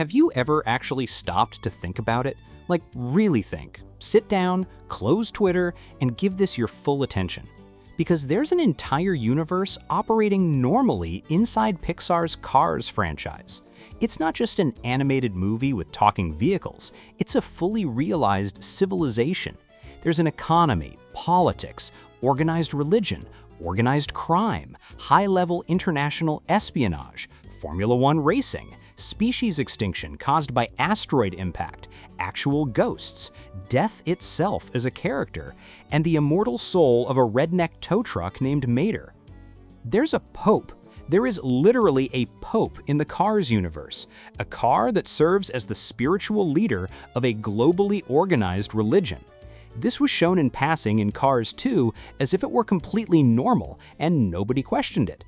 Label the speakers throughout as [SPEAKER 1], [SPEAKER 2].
[SPEAKER 1] Have you ever actually stopped to think about it? Like, really think. Sit down, close Twitter, and give this your full attention. Because there's an entire universe operating normally inside Pixar's Cars franchise. It's not just an animated movie with talking vehicles, it's a fully realized civilization. There's an economy, politics, organized religion, organized crime, high-level international espionage, Formula One racing, species extinction caused by asteroid impact, actual ghosts, death itself as a character, and the immortal soul of a redneck tow truck named Mater. There's a pope. There is literally a pope in the Cars universe, a car that serves as the spiritual leader of a globally organized religion. This was shown in passing in Cars 2 as if it were completely normal and nobody questioned it.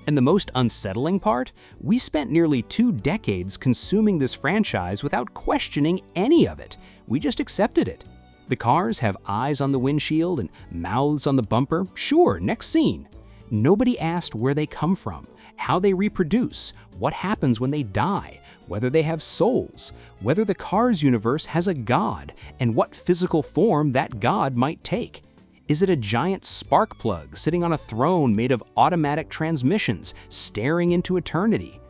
[SPEAKER 1] And the most unsettling part? We spent nearly 2 decades consuming this franchise without questioning any of it. We just accepted it. The cars have eyes on the windshield and mouths on the bumper. Sure, next scene. Nobody asked where they come from, how they reproduce, what happens when they die, whether they have souls, whether the Cars universe has a god, and what physical form that god might take. Is it a giant spark plug sitting on a throne made of automatic transmissions, staring into eternity?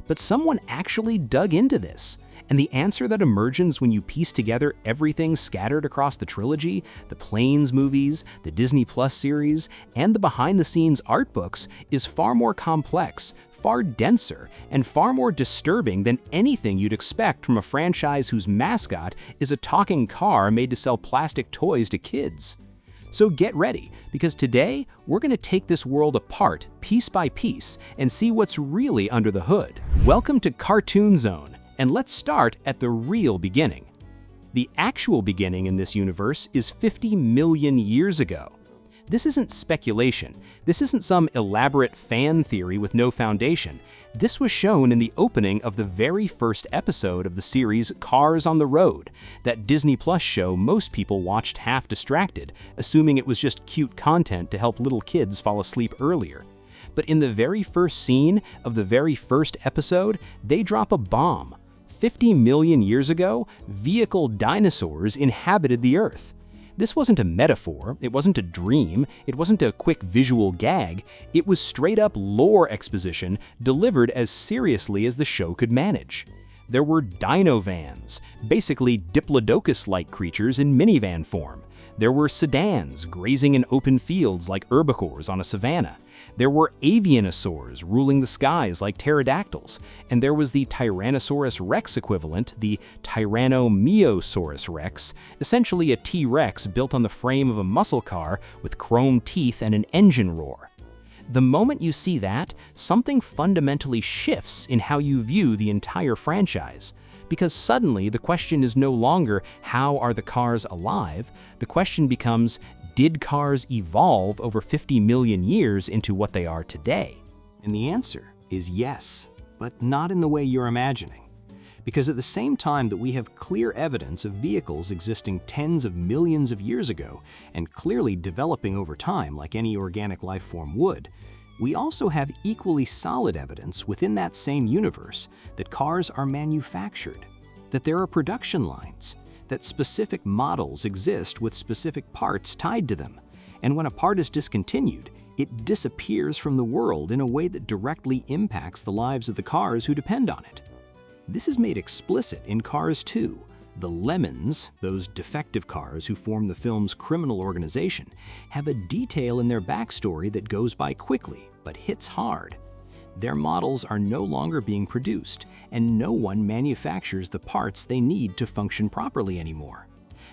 [SPEAKER 1] But someone actually dug into this, and the answer that emerges when you piece together everything scattered across the trilogy, the Planes movies, the Disney Plus series, and the behind-the-scenes art books is far more complex, far denser, and far more disturbing than anything you'd expect from a franchise whose mascot is a talking car made to sell plastic toys to kids. So get ready, because today we're going to take this world apart piece by piece and see what's really under the hood. Welcome to Cartoon Zone, and let's start at the real beginning. The actual beginning in this universe is 50 million years ago. This isn't speculation. This isn't some elaborate fan theory with no foundation. This was shown in the opening of the very first episode of the series Cars on the Road, that Disney Plus show most people watched half distracted, assuming it was just cute content to help little kids fall asleep earlier. But in the very first scene of the very first episode, they drop a bomb. 50 million years ago, vehicle dinosaurs inhabited the Earth. This wasn't a metaphor, it wasn't a dream, it wasn't a quick visual gag, it was straight-up lore exposition delivered as seriously as the show could manage. There were dino vans, basically diplodocus-like creatures in minivan form. There were sedans grazing in open fields like herbivores on a savanna. There were avianosaurs ruling the skies like pterodactyls, and there was the Tyrannosaurus rex equivalent, the Tyrannomyosaurus rex, essentially a T-Rex built on the frame of a muscle car with chrome teeth and an engine roar. The moment you see that, something fundamentally shifts in how you view the entire franchise. Because suddenly the question is no longer how are the cars alive, the question becomes, did cars evolve over 50 million years into what they are today? And the answer is yes, but not in the way you're imagining. Because at the same time that we have clear evidence of vehicles existing tens of millions of years ago and clearly developing over time like any organic life form would, we also have equally solid evidence within that same universe that cars are manufactured, that there are production lines, that specific models exist with specific parts tied to them, and when a part is discontinued, it disappears from the world in a way that directly impacts the lives of the cars who depend on it. This is made explicit in Cars 2. The Lemons, those defective cars who form the film's criminal organization, have a detail in their backstory that goes by quickly, but hits hard. Their models are no longer being produced, and no one manufactures the parts they need to function properly anymore.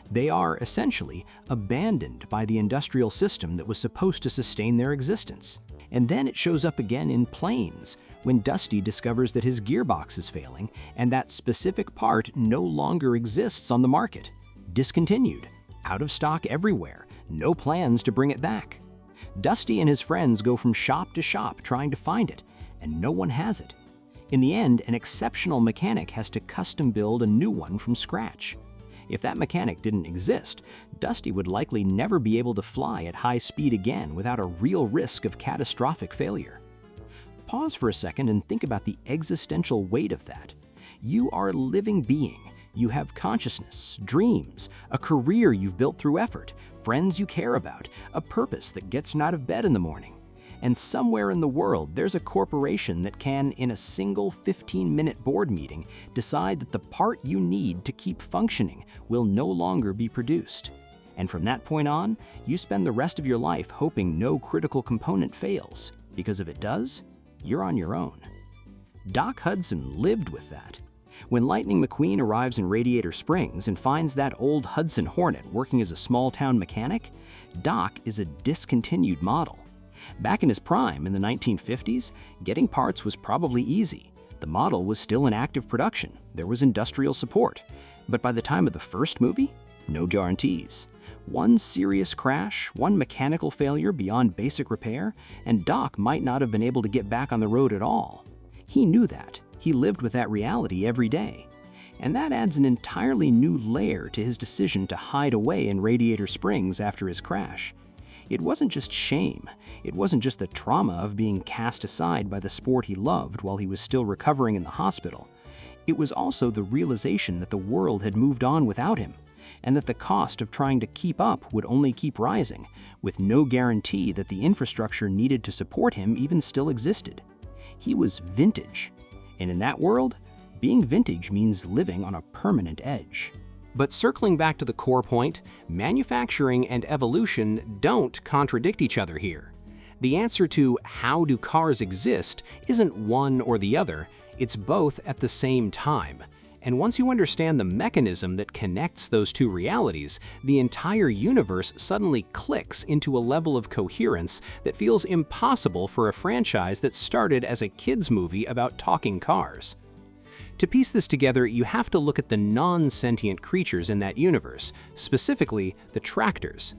[SPEAKER 1] They are, essentially, abandoned by the industrial system that was supposed to sustain their existence. And then it shows up again in Planes, when Dusty discovers that his gearbox is failing, and that specific part no longer exists on the market. Discontinued, out of stock everywhere, no plans to bring it back. Dusty and his friends go from shop to shop trying to find it, and no one has it. In the end, an exceptional mechanic has to custom build a new one from scratch. If that mechanic didn't exist, Dusty would likely never be able to fly at high speed again without a real risk of catastrophic failure. Pause for a second and think about the existential weight of that. You are a living being. You have consciousness, dreams, a career you've built through effort, friends you care about, a purpose that gets you out of bed in the morning. And somewhere in the world, there's a corporation that can, in a single 15-minute board meeting, decide that the part you need to keep functioning will no longer be produced. And from that point on, you spend the rest of your life hoping no critical component fails, because if it does, you're on your own. Doc Hudson lived with that. When Lightning McQueen arrives in Radiator Springs and finds that old Hudson Hornet working as a small-town mechanic, Doc is a discontinued model. Back in his prime in the 1950s, getting parts was probably easy. The model was still in active production. There was industrial support. But by the time of the first movie, no guarantees. One serious crash, one mechanical failure beyond basic repair, and Doc might not have been able to get back on the road at all. He knew that. He lived with that reality every day. And that adds an entirely new layer to his decision to hide away in Radiator Springs after his crash. It wasn't just shame. It wasn't just the trauma of being cast aside by the sport he loved while he was still recovering in the hospital. It was also the realization that the world had moved on without him, and that the cost of trying to keep up would only keep rising, with no guarantee that the infrastructure needed to support him even still existed. He was vintage. And in that world, being vintage means living on a permanent edge. But circling back to the core point, manufacturing and evolution don't contradict each other here. The answer to how do cars exist isn't one or the other, it's both at the same time. And once you understand the mechanism that connects those two realities, the entire universe suddenly clicks into a level of coherence that feels impossible for a franchise that started as a kids' movie about talking cars. To piece this together, you have to look at the non-sentient creatures in that universe, specifically the tractors.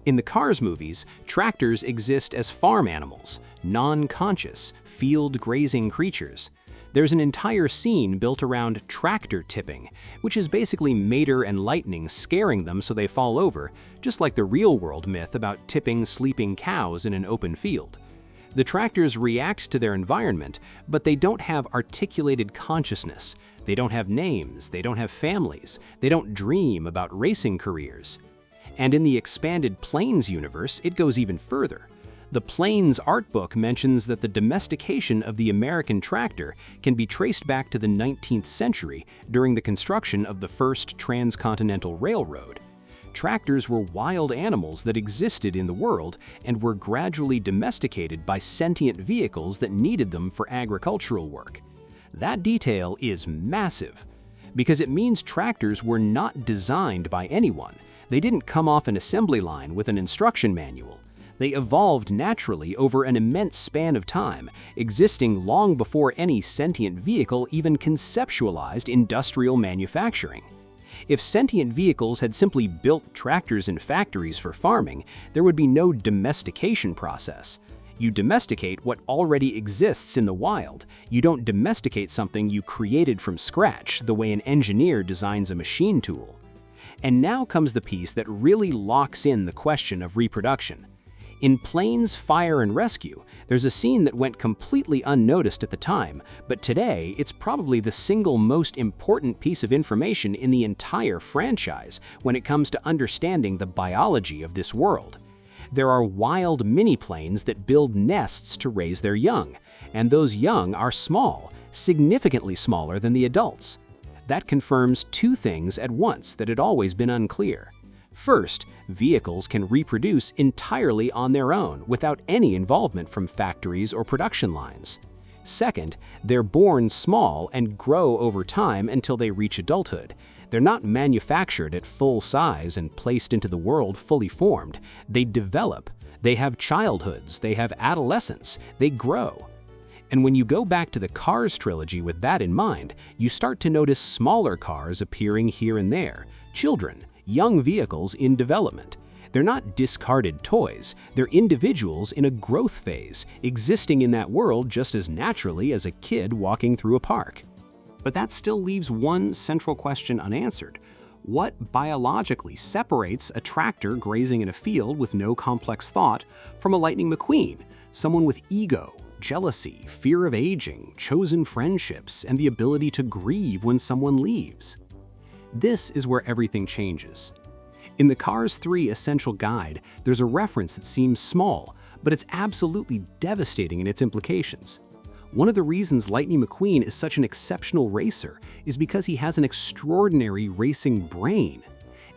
[SPEAKER 1] In the Cars movies, tractors exist as farm animals, non-conscious, field-grazing creatures. There's an entire scene built around tractor tipping, which is basically Mater and Lightning scaring them so they fall over, just like the real-world myth about tipping sleeping cows in an open field. The tractors react to their environment, but they don't have articulated consciousness. They don't have names, they don't have families, they don't dream about racing careers. And in the expanded Planes universe, it goes even further. The Planes art book mentions that the domestication of the American tractor can be traced back to the 19th century during the construction of the first transcontinental railroad. Tractors were wild animals that existed in the world and were gradually domesticated by sentient vehicles that needed them for agricultural work. That detail is massive, because it means tractors were not designed by anyone. They didn't come off an assembly line with an instruction manual. They evolved naturally over an immense span of time, existing long before any sentient vehicle even conceptualized industrial manufacturing. If sentient vehicles had simply built tractors in factories for farming, there would be no domestication process. You domesticate what already exists in the wild. You don't domesticate something you created from scratch the way an engineer designs a machine tool. And now comes the piece that really locks in the question of reproduction. In Planes, Fire and Rescue, there's a scene that went completely unnoticed at the time, but today it's probably the single most important piece of information in the entire franchise when it comes to understanding the biology of this world. There are wild mini-planes that build nests to raise their young, and those young are small, significantly smaller than the adults. That confirms two things at once that had always been unclear. First, vehicles can reproduce entirely on their own without any involvement from factories or production lines. Second, they're born small and grow over time until they reach adulthood. They're not manufactured at full size and placed into the world fully formed. They develop. They have childhoods. They have adolescence. They grow. And when you go back to the Cars trilogy with that in mind, you start to notice smaller cars appearing here and there, children, young vehicles in development. They're not discarded toys, they're individuals in a growth phase, existing in that world just as naturally as a kid walking through a park. But that still leaves one central question unanswered. What biologically separates a tractor grazing in a field with no complex thought from a Lightning McQueen, someone with ego, jealousy, fear of aging, chosen friendships, and the ability to grieve when someone leaves. This is where everything changes. In the Cars 3 Essential Guide, there's a reference that seems small, but it's absolutely devastating in its implications. One of the reasons Lightning McQueen is such an exceptional racer is because he has an extraordinary racing brain.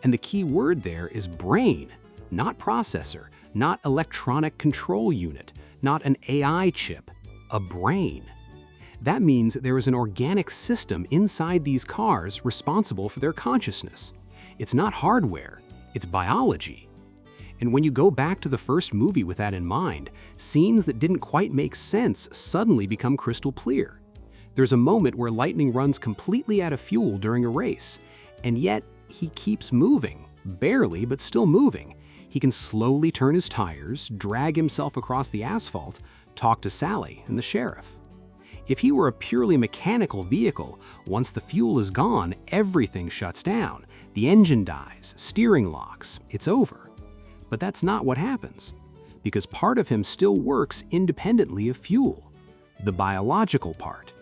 [SPEAKER 1] And the key word there is brain, not processor, not electronic control unit, not an AI chip, a brain. That means there is an organic system inside these cars responsible for their consciousness. It's not hardware, it's biology. And when you go back to the first movie with that in mind, scenes that didn't quite make sense suddenly become crystal clear. There's a moment where Lightning runs completely out of fuel during a race, and yet he keeps moving, barely but still moving. He can slowly turn his tires, drag himself across the asphalt, talk to Sally and the sheriff. If he were a purely mechanical vehicle, once the fuel is gone, everything shuts down. The engine dies, steering locks, it's over. But that's not what happens, because part of him still works independently of fuel, the biological part.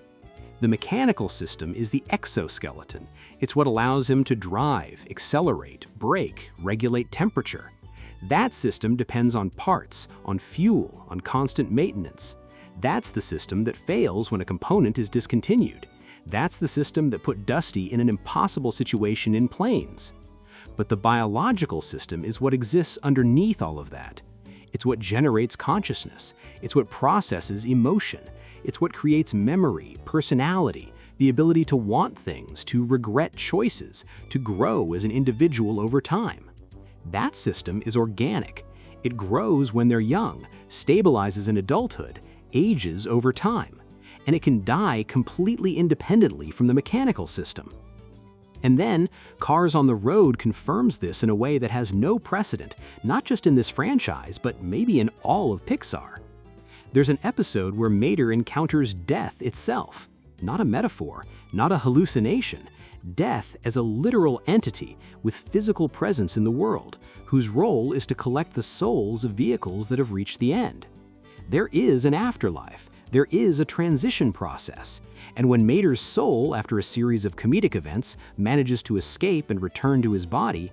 [SPEAKER 1] The mechanical system is the exoskeleton. It's what allows him to drive, accelerate, brake, regulate temperature. That system depends on parts, on fuel, on constant maintenance. That's the system that fails when a component is discontinued. That's the system that put Dusty in an impossible situation in planes. But the biological system is what exists underneath all of that. It's what generates consciousness. It's what processes emotion. It's what creates memory, personality, the ability to want things, to regret choices, to grow as an individual over time. That system is organic. It grows when they're young, stabilizes in adulthood, ages over time, and it can die completely independently from the mechanical system. And then, Cars on the Road confirms this in a way that has no precedent, not just in this franchise, but maybe in all of Pixar. There's an episode where Mater encounters death itself, not a metaphor, not a hallucination, death as a literal entity with physical presence in the world, whose role is to collect the souls of vehicles that have reached the end. There is an afterlife. There is a transition process. And when Mater's soul, after a series of comedic events, manages to escape and return to his body,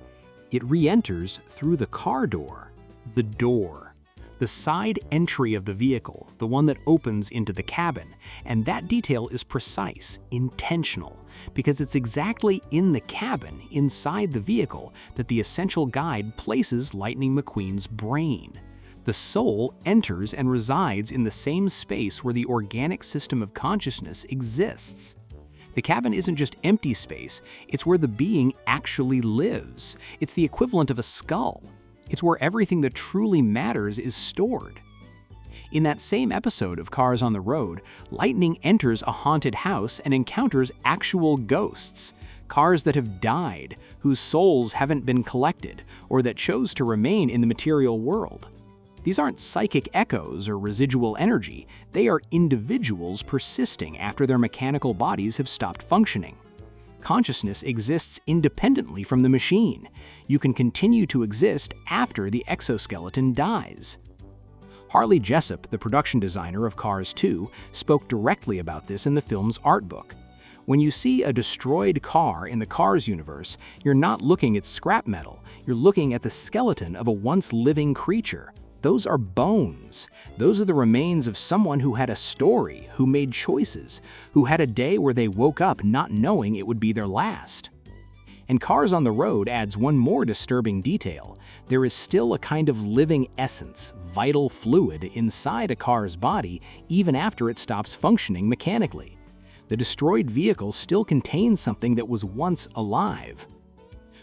[SPEAKER 1] it re-enters through the car door. The door. The side entry of the vehicle, the one that opens into the cabin. And that detail is precise, intentional, because it's exactly in the cabin, inside the vehicle, that the Essential Guide places Lightning McQueen's brain. The soul enters and resides in the same space where the organic system of consciousness exists. The cabin isn't just empty space, it's where the being actually lives. It's the equivalent of a skull. It's where everything that truly matters is stored. In that same episode of Cars on the Road, Lightning enters a haunted house and encounters actual ghosts, cars that have died, whose souls haven't been collected, or that chose to remain in the material world. These aren't psychic echoes or residual energy, they are individuals persisting after their mechanical bodies have stopped functioning. Consciousness exists independently from the machine. You can continue to exist after the exoskeleton dies. Harley Jessup, the production designer of Cars 2, spoke directly about this in the film's art book. When you see a destroyed car in the Cars universe, you're not looking at scrap metal, you're looking at the skeleton of a once living creature. Those are bones. Those are the remains of someone who had a story, who made choices, who had a day where they woke up not knowing it would be their last. And Cars on the Road adds one more disturbing detail. There is still a kind of living essence, vital fluid, inside a car's body even after it stops functioning mechanically. The destroyed vehicle still contains something that was once alive.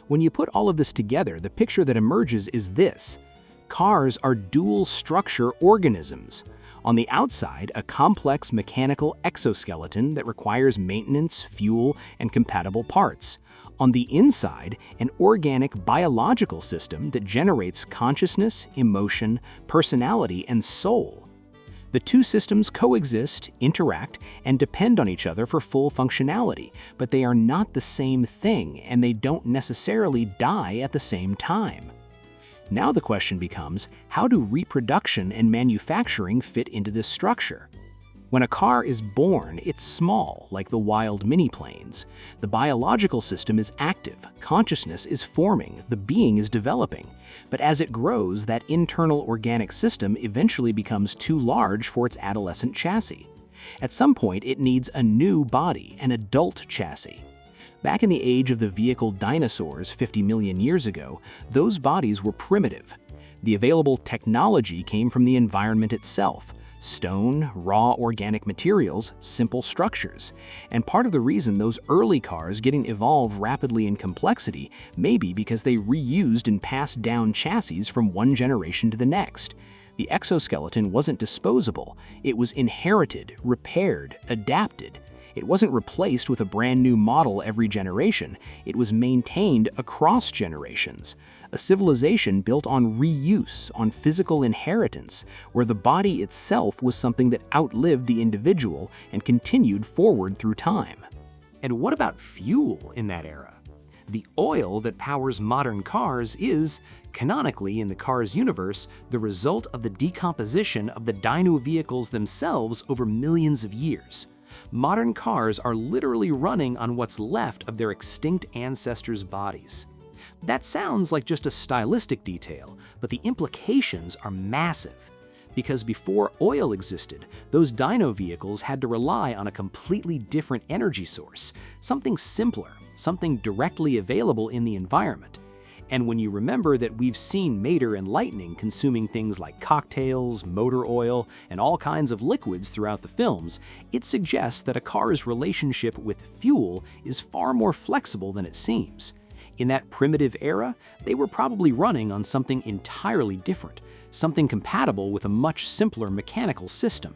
[SPEAKER 1] When you put all of this together, the picture that emerges is this. Cars are dual-structure organisms. On the outside, a complex mechanical exoskeleton that requires maintenance, fuel, and compatible parts. On the inside, an organic biological system that generates consciousness, emotion, personality, and soul. The two systems coexist, interact, and depend on each other for full functionality, but they are not the same thing, and they don't necessarily die at the same time. Now the question becomes, how do reproduction and manufacturing fit into this structure? When a car is born, it's small, like the wild mini-planes. The biological system is active, consciousness is forming, the being is developing. But as it grows, that internal organic system eventually becomes too large for its adolescent chassis. At some point, it needs a new body, an adult chassis. Back in the age of the vehicle dinosaurs 50 million years ago, those bodies were primitive. The available technology came from the environment itself. Stone, raw organic materials, simple structures. And part of the reason those early cars didn't evolve rapidly in complexity may be because they reused and passed down chassis from one generation to the next. The exoskeleton wasn't disposable. It was inherited, repaired, adapted. It wasn't replaced with a brand new model every generation. It was maintained across generations. A civilization built on reuse, on physical inheritance, where the body itself was something that outlived the individual and continued forward through time. And what about fuel in that era? The oil that powers modern cars is, canonically in the Cars universe, the result of the decomposition of the dino vehicles themselves over millions of years. Modern cars are literally running on what's left of their extinct ancestors' bodies. That sounds like just a stylistic detail, but the implications are massive. Because before oil existed, those dino vehicles had to rely on a completely different energy source, something simpler, something directly available in the environment. And when you remember that we've seen Mater and Lightning consuming things like cocktails, motor oil, and all kinds of liquids throughout the films, it suggests that a car's relationship with fuel is far more flexible than it seems. In that primitive era, they were probably running on something entirely different, something compatible with a much simpler mechanical system.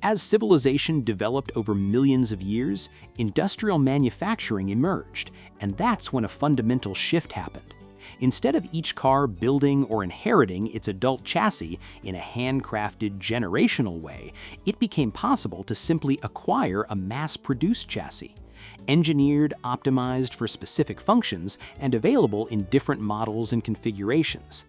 [SPEAKER 1] As civilization developed over millions of years, industrial manufacturing emerged, and that's when a fundamental shift happened. Instead of each car building or inheriting its adult chassis in a handcrafted, generational way, it became possible to simply acquire a mass-produced chassis, engineered, optimized for specific functions, and available in different models and configurations.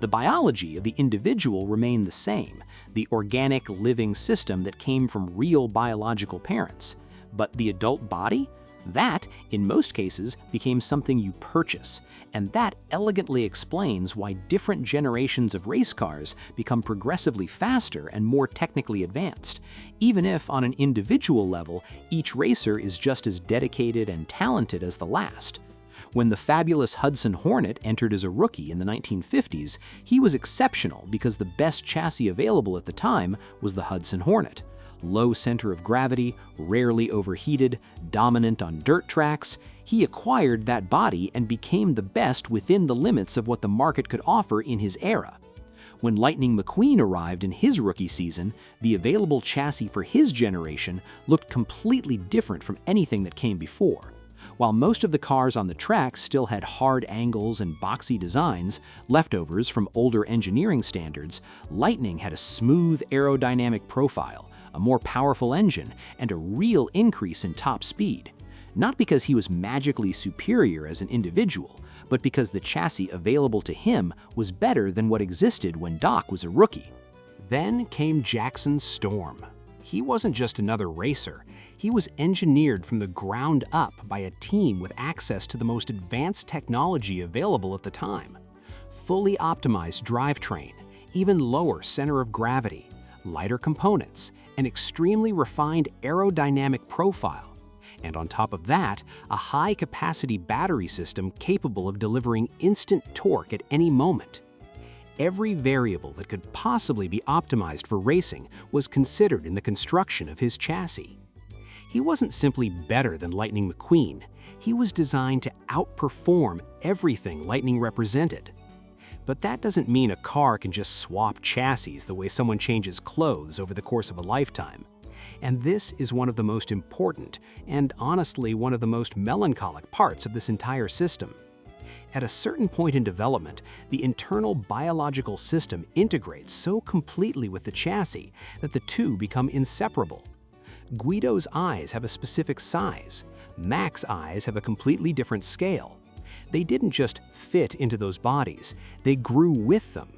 [SPEAKER 1] The biology of the individual remained the same, the organic, living system that came from real biological parents. But the adult body? That, in most cases, became something you purchase, and that elegantly explains why different generations of race cars become progressively faster and more technically advanced, even if, on an individual level, each racer is just as dedicated and talented as the last. When the fabulous Hudson Hornet entered as a rookie in the 1950s, he was exceptional because the best chassis available at the time was the Hudson Hornet. Low center of gravity, rarely overheated, dominant on dirt tracks, he acquired that body and became the best within the limits of what the market could offer in his era. When Lightning McQueen arrived in his rookie season, the available chassis for his generation looked completely different from anything that came before. While most of the cars on the track still had hard angles and boxy designs, leftovers from older engineering standards, Lightning had a smooth aerodynamic profile, a more powerful engine, and a real increase in top speed. Not because he was magically superior as an individual, but because the chassis available to him was better than what existed when Doc was a rookie. Then came Jackson's Storm. He wasn't just another racer. He was engineered from the ground up by a team with access to the most advanced technology available at the time. Fully optimized drivetrain, even lower center of gravity, lighter components, an extremely refined aerodynamic profile. And on top of that, a high-capacity battery system capable of delivering instant torque at any moment. Every variable that could possibly be optimized for racing was considered in the construction of his chassis. He wasn't simply better than Lightning McQueen. He was designed to outperform everything Lightning represented. But that doesn't mean a car can just swap chassis the way someone changes clothes over the course of a lifetime. And this is one of the most important, and honestly one of the most melancholic parts of this entire system. At a certain point in development, the internal biological system integrates so completely with the chassis that the two become inseparable. Guido's eyes have a specific size. Mac's eyes have a completely different scale. They didn't just fit into those bodies, they grew with them.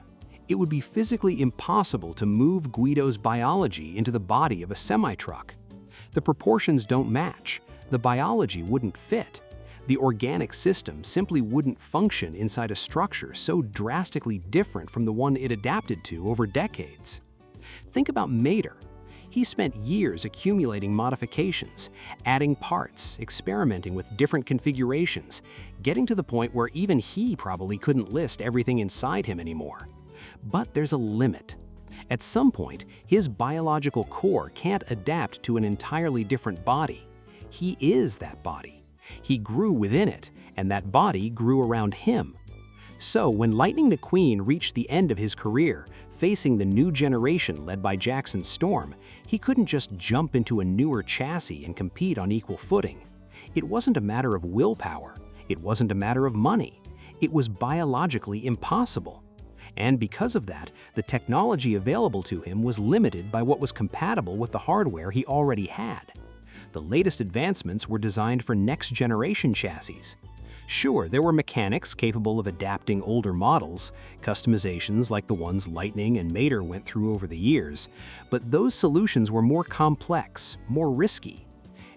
[SPEAKER 2] It would be physically impossible to move Guido's biology into the body of a semi-truck. The proportions don't match. The biology wouldn't fit. The organic system simply wouldn't function inside a structure so drastically different from the one it adapted to over decades. Think about Mater. He spent years accumulating modifications, adding parts, experimenting with different configurations, getting to the point where even he probably couldn't list everything inside him anymore. But there's a limit. At some point, his biological core can't adapt to an entirely different body. He is that body. He grew within it, and that body grew around him. So when Lightning McQueen reached the end of his career, facing the new generation led by Jackson Storm, he couldn't just jump into a newer chassis and compete on equal footing. It wasn't a matter of willpower. It wasn't a matter of money. It was biologically impossible. And because of that, the technology available to him was limited by what was compatible with the hardware he already had. The latest advancements were designed for next-generation chassis. Sure, there were mechanics capable of adapting older models, customizations like the ones Lightning and Mater went through over the years, but those solutions were more complex, more risky.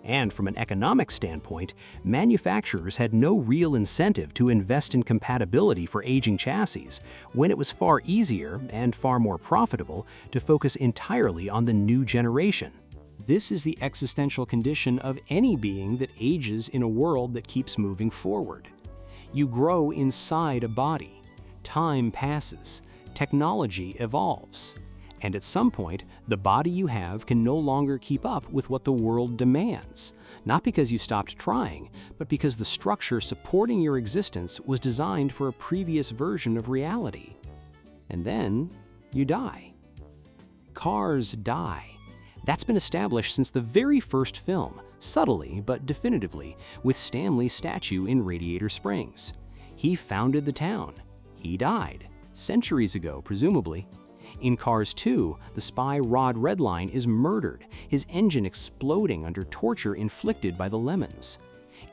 [SPEAKER 2] And from an economic standpoint, manufacturers had no real incentive to invest in compatibility for aging chassis, when it was far easier and far more profitable to focus entirely on the new generation.
[SPEAKER 1] This is the existential condition of any being that ages in a world that keeps moving forward. You grow inside a body. Time passes. Technology evolves. And at some point, the body you have can no longer keep up with what the world demands. Not because you stopped trying, but because the structure supporting your existence was designed for a previous version of reality. And then, you die. Cars die. That's been established since the very first film, subtly but definitively, with Stanley's statue in Radiator Springs. He founded the town. He died, centuries ago, presumably. In Cars 2, the spy Rod Redline is murdered, his engine exploding under torture inflicted by the Lemons.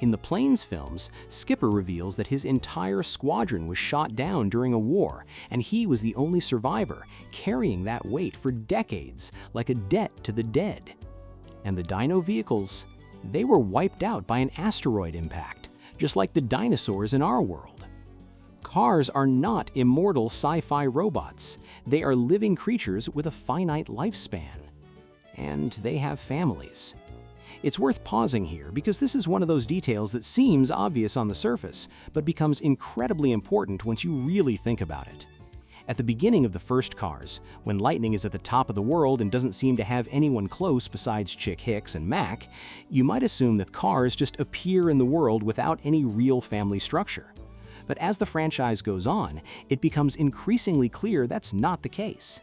[SPEAKER 1] In the Planes films, Skipper reveals that his entire squadron was shot down during a war, and he was the only survivor, carrying that weight for decades, like a debt to the dead. And the dino vehicles, they were wiped out by an asteroid impact, just like the dinosaurs in our world. Cars are not immortal sci-fi robots. They are living creatures with a finite lifespan. And they have families. It's worth pausing here because this is one of those details that seems obvious on the surface, but becomes incredibly important once you really think about it. At the beginning of the first Cars, when Lightning is at the top of the world and doesn't seem to have anyone close besides Chick Hicks and Mac, you might assume that cars just appear in the world without any real family structure. But as the franchise goes on, it becomes increasingly clear that's not the case.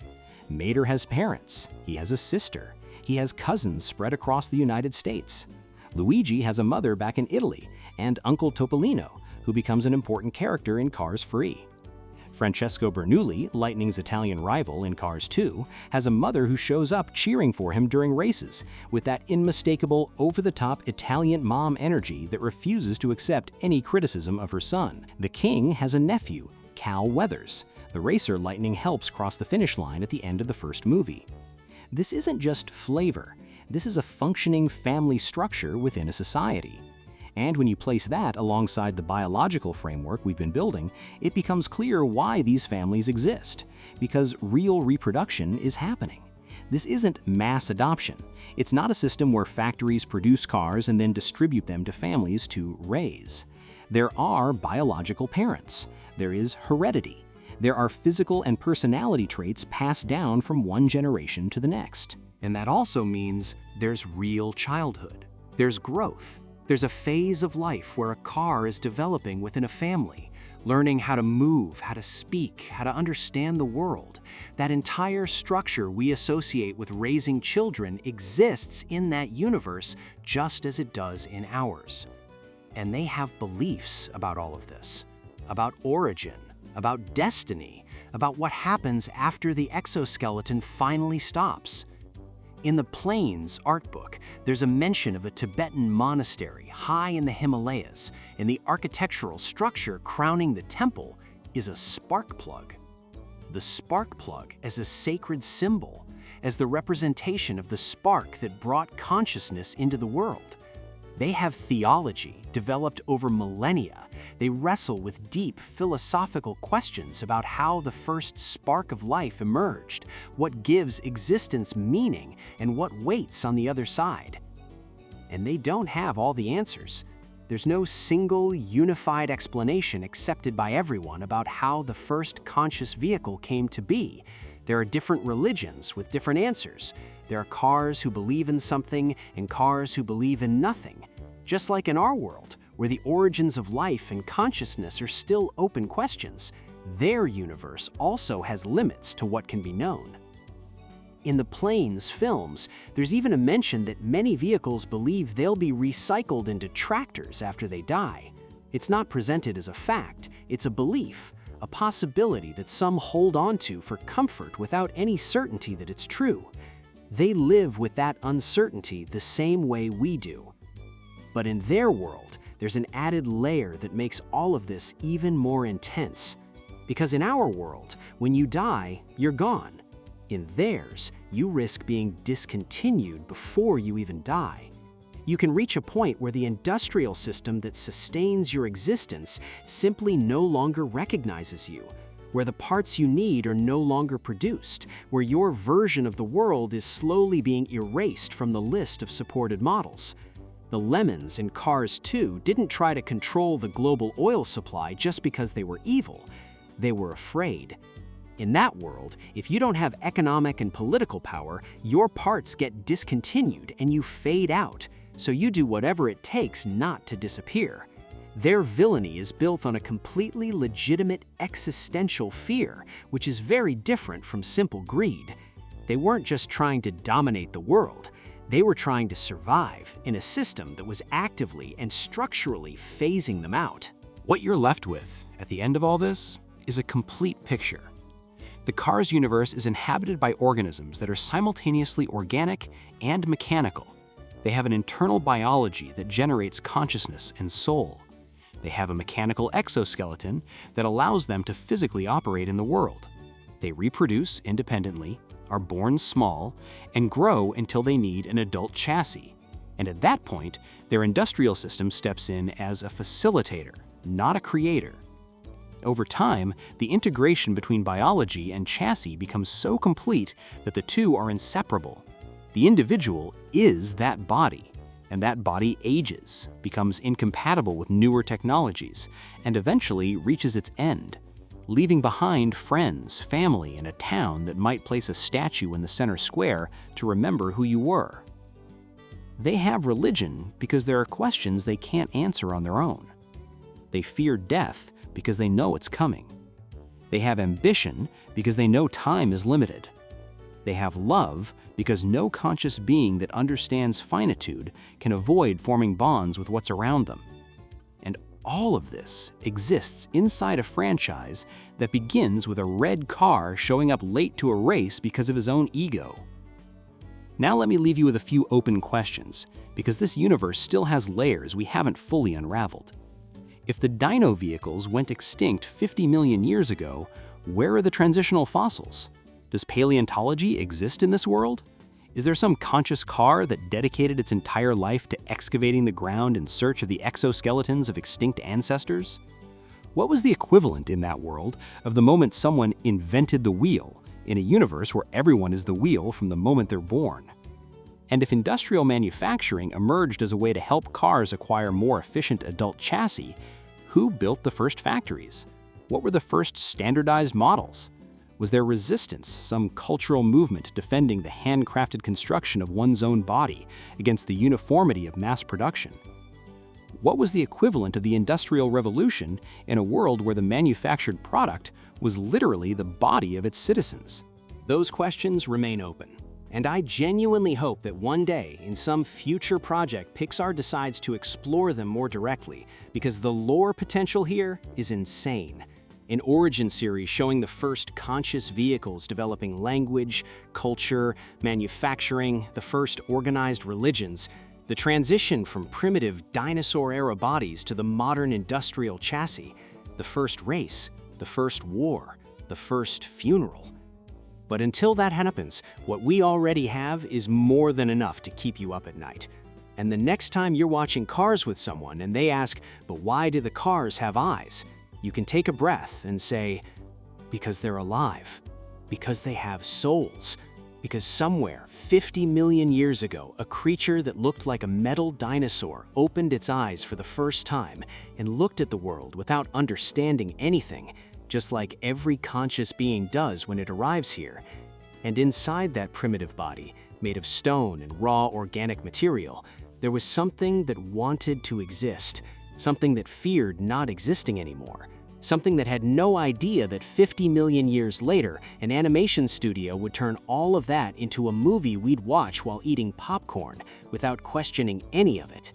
[SPEAKER 1] Mater has parents, he has a sister, he has cousins spread across the United States. Luigi has a mother back in Italy, and Uncle Topolino, who becomes an important character in Cars 3. Francesco Bernoulli, Lightning's Italian rival in Cars 2, has a mother who shows up cheering for him during races, with that unmistakable, over-the-top Italian mom energy that refuses to accept any criticism of her son. The King has a nephew, Cal Weathers, the racer Lightning helps cross the finish line at the end of the first movie. This isn't just flavor. This is a functioning family structure within a society. And when you place that alongside the biological framework we've been building, it becomes clear why these families exist, because real reproduction is happening. This isn't mass adoption. It's not a system where factories produce cars and then distribute them to families to raise. There are biological parents. There is heredity. There are physical and personality traits passed down from one generation to the next. And that also means there's real childhood. There's growth. There's a phase of life where a car is developing within a family, learning how to move, how to speak, how to understand the world. That entire structure we associate with raising children exists in that universe just as it does in ours. And they have beliefs about all of this, about origin, about destiny, about what happens after the exoskeleton finally stops. In the Planes art book, there's a mention of a Tibetan monastery high in the Himalayas, and the architectural structure crowning the temple is a spark plug.
[SPEAKER 2] the spark plug as a sacred symbol, as the representation of the spark that brought consciousness into the world. They have theology developed over millennia. They wrestle with deep philosophical questions about how the first spark of life emerged, what gives existence meaning, and what waits on the other side. And they don't have all the answers. There's no single, unified explanation accepted by everyone about how the first conscious vehicle came to be. There are different religions with different answers. There are cars who believe in something and cars who believe in nothing. Just like in our world, where the origins of life and consciousness are still open questions, their universe also has limits to what can be known. In the Planes films, there's even a mention that many vehicles believe they'll be recycled into tractors after they die. It's not presented as a fact, it's a belief, a possibility that some hold on to for comfort without any certainty that it's true. They live with that uncertainty the same way we do. But in their world, there's an added layer that makes all of this even more intense. Because in our world, when you die, you're gone. In theirs, you risk being discontinued before you even die. You can reach a point where the industrial system that sustains your existence simply no longer recognizes you, where the parts you need are no longer produced, where your version of the world is slowly being erased from the list of supported models. The lemons in Cars 2 didn't try to control the global oil supply just because they were evil. They were afraid. In that world, if you don't have economic and political power, your parts get discontinued and you fade out, so you do whatever it takes not to disappear. Their villainy is built on a completely legitimate existential fear, which is very different from simple greed. They weren't just trying to dominate the world. They were trying to survive in a system that was actively and structurally phasing them out.
[SPEAKER 1] What you're left with at the end of all this is a complete picture. The Cars universe is inhabited by organisms that are simultaneously organic and mechanical. They have an internal biology that generates consciousness and soul. They have a mechanical exoskeleton that allows them to physically operate in the world. They reproduce independently, are born small, and grow until they need an adult chassis. And at that point, their industrial system steps in as a facilitator, not a creator. Over time, the integration between biology and chassis becomes so complete that the two are inseparable. The individual is that body, and that body ages, becomes incompatible with newer technologies, and eventually reaches its end, leaving behind friends, family, and a town that might place a statue in the center square to remember who you were. They have religion because there are questions they can't answer on their own. They fear death because they know it's coming. They have ambition because they know time is limited. They have love because no conscious being that understands finitude can avoid forming bonds with what's around them. And all of this exists inside a franchise that begins with a red car showing up late to a race because of his own ego. Now let me leave you with a few open questions, because this universe still has layers we haven't fully unraveled. If the dino vehicles went extinct 50 million years ago, where are the transitional fossils? Does paleontology exist in this world? Is there some conscious car that dedicated its entire life to excavating the ground in search of the exoskeletons of extinct ancestors? What was the equivalent in that world of the moment someone invented the wheel, in a universe where everyone is the wheel from the moment they're born? And if industrial manufacturing emerged as a way to help cars acquire more efficient adult chassis, who built the first factories? What were the first standardized models? Was there resistance, some cultural movement defending the handcrafted construction of one's own body against the uniformity of mass production? What was the equivalent of the Industrial Revolution in a world where the manufactured product was literally the body of its citizens?
[SPEAKER 2] Those questions remain open. And I genuinely hope that one day, in some future project, Pixar decides to explore them more directly, because the lore potential here is insane. An origin series showing the first conscious vehicles developing language, culture, manufacturing, the first organized religions, the transition from primitive dinosaur-era bodies to the modern industrial chassis, the first race, the first war, the first funeral. But until that happens, what we already have is more than enough to keep you up at night. And the next time you're watching Cars with someone and they ask, "But why do the cars have eyes?" you can take a breath and say, "Because they're alive. Because they have souls. Because somewhere 50 million years ago, a creature that looked like a metal dinosaur opened its eyes for the first time and looked at the world without understanding anything, just like every conscious being does when it arrives here. And inside that primitive body, made of stone and raw organic material, there was something that wanted to exist, something that feared not existing anymore, something that had no idea that 50 million years later, an animation studio would turn all of that into a movie we'd watch while eating popcorn without questioning any of it."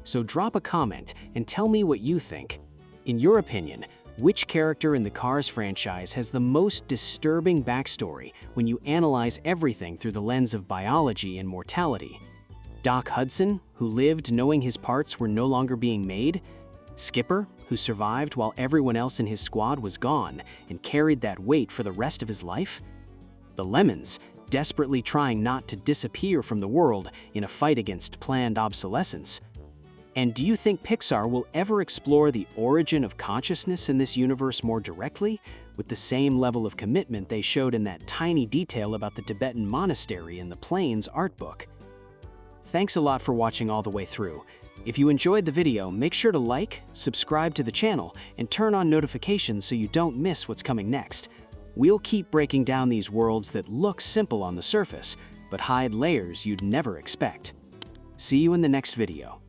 [SPEAKER 2] So drop a comment and tell me what you think. In your opinion, which character in the Cars franchise has the most disturbing backstory when you analyze everything through the lens of biology and mortality? Doc Hudson, who lived knowing his parts were no longer being made? Skipper, who survived while everyone else in his squad was gone and carried that weight for the rest of his life? The Lemons, desperately trying not to disappear from the world in a fight against planned obsolescence? And do you think Pixar will ever explore the origin of consciousness in this universe more directly, with the same level of commitment they showed in that tiny detail about the Tibetan monastery in the Plains art book? Thanks a lot for watching all the way through. If you enjoyed the video, make sure to like, subscribe to the channel, and turn on notifications so you don't miss what's coming next. We'll keep breaking down these worlds that look simple on the surface, but hide layers you'd never expect. See you in the next video.